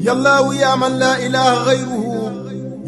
يا الله يا من لا إله غيره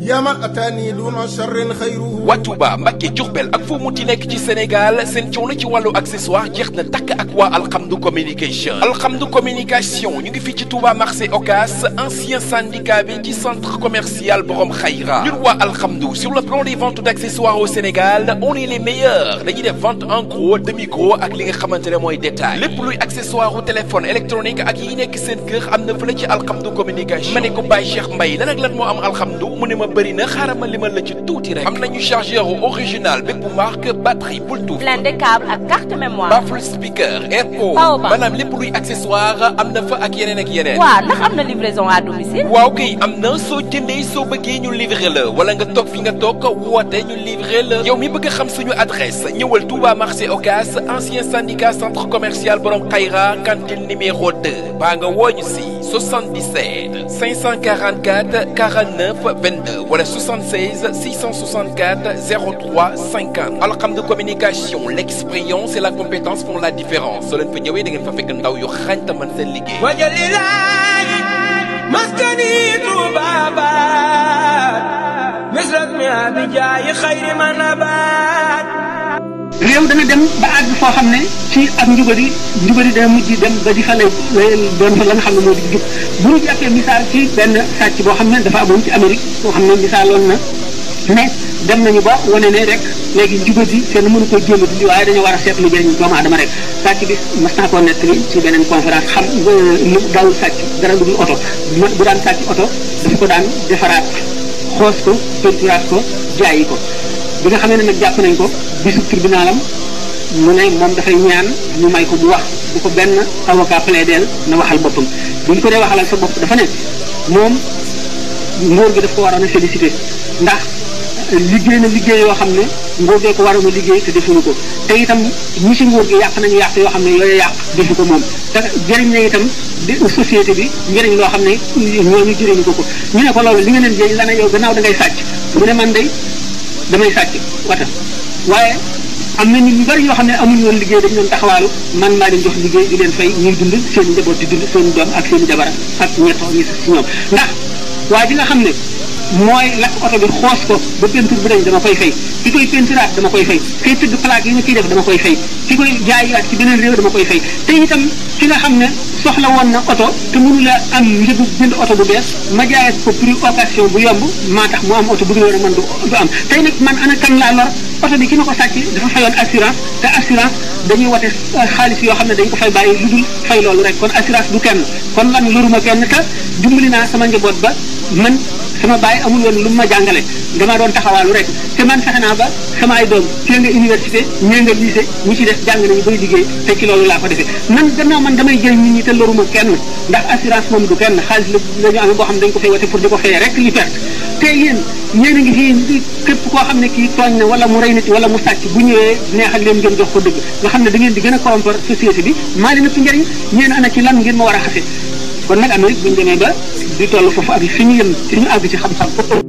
يا من أتاني دون شر خيره. waa Touba Mbacké Diourbel ak fu mu ti nekk ci Sénégal seen coono ci wàllu accessoire jeex na takk ak waa Alhamdou communication. Alhamdou communication ñu ngi fii ci Touba marché Ocass ancien syndicat bi ci centre commercial Borom Khayra. ñun waa Alhamdou sur le plan des ventes d'accessoires au Sénégal on est les meilleurs dañuy def vente en gros demi gros ak li nga xamante ne mooy détail lépp luy accessoire au téléphone électronique ak yi nekk seen kër am na fële ci Alhamdou communication. ma ne ko Baye Cheikh Mbaye lan ak lan moo am Alhamdou mu ne ma bëri na xaaral ma limal la ci tuuti rek. am nañu chargeur original bépp marque batterie Bluetooth. blindé câble ak carte mémoire. baffle speaker airpod. powerbank maanaam lépp luy accessoire am na fa ak yeneen ak yeneen. waaw ndax am na livraison à domicile. waaw kay am na soo jëndee soo bëggee ñu livrer la wala nga toog fi nga toog woote ñu livrer la. yow mi bëgg a xam suñu adresse ñëwal Touba marché Ocass ancien syndicat centre commercial Borom Khayra cantine numéro 2 baa nga wooñu si 77 544 49 22 wala 76 664 03 50. Alhamdou communication l'expérience et la compétence font la différence soo leen fa ñëwee da ngeen fa fekk ndaw yu xarañ te mën seen liggéey. wajalilaahi maskani tuubaabaat misras mi abijaayi xayri manabaat. réew dana dem ba àgg foo xam ne ci ak njubadi dana mujj dem ba di fa lay doon fa la nga xam ne moo di jub bu ñu jàppee misaal ci benn sàcc boo xam ne dafa amoon ci Amérique boo xam ne misaaloon na ne dem nañu ba wane ne rek léegi njubadi kenn mënu ko jéem a dindi waaye dañoo war a seet lu jëriñ doomu aadama rek sàcc bi mas naa koo nettali ci beneen conférence xam lu daawul sàcc dara lu dul oto bu daan sàcc oto dafa ko daan defaraat xoos ko peinturaat ko jaayi ko bi nga xamee ne nag jàpp nañ ko bisu tribunalam mu ne moom dafay ñaan ñu may ko bu wax bu ko benn avocat plaidel na waxal boppam bu ñu ko dee waxalal sa bopp dafa ne moom nguur gi daf ko waroon a félicité ndax liggéey na liggéey yoo xam ne nguur gee ko waroon a liggéey te defuñu ko te itam ñi si nguur gi yàq nañu yàq yoo xam ne yooyu yàq defu ko moom te jëriñ na itam société bi njëriñ loo xam ne ñooñu jëriñu ko ñu ne ko loolu li nga leen jëriñ la ne yow gannaaw da ngay sàcc mu ne man day damay sàcc wata waaye am na nit ñu bari yoo xam ne amuñu woon liggéey dañu doon taxawaalu man maa leen jox liggéey di leen fay ñuy dund seen njaboot di dund seen doom ak seen jabar ak ñettoo ñi si ñoom ndax waaye di nga xam ne mooy lakk oto bi xoos ko ba peinture bi dañ dama koy fay ki koy peinturaat dama koy fay kay tëgg plaque yi ñu ciy def dama koy fay ki koy jaayaat ci beneen réew dama koy fay te itam ki nga xam ne soxla woon na oto te mënu la am njëgu jënd oto bu bees ma jaayee ko prix occasion bu yomb maa tax mu am oto bu dul woon man du am tey nag man ana kan laa lor oto bi ki ma ko sàcc dafa fayoon assurance te assurance dañuy wote xaalis yoo xam ne dañ ko fay bàyyi lu dul fay loolu rek kon assurance du kenn kon lan loruma kenn te dimbali naa sama njaboot ba man sama baay amul woon lu ma jàngale dama doon taxawaalu rek te man fexe naa ba sama ay doom fii nga université ñee nga lycée ñi ci def jàng nañu bay liggéey te ci loolu laa ko defee man gannaaw man damay jëriñ nit ñi te loruma kenn ndax assurance moom du kenn xaalis la ñu amee boo xam ne dañ ko fay wote pour di ko fayee rek li perte te yéen ñeen a ngi fii képp koo xam ne kii tooñ na wala mu rey nit wala mu sàcc bu ñëwee neexal leen ngeen jox ko dëgg nga xam ne da ngeen di gën a corrompre société bi maa leen ëpp njëriñ ñeen ana ci lan ngeen ma war a xase kon nag Amérique bu ñu demee ba di toll foofu ak fi ñu yem ci ñu àgg ci xam-xam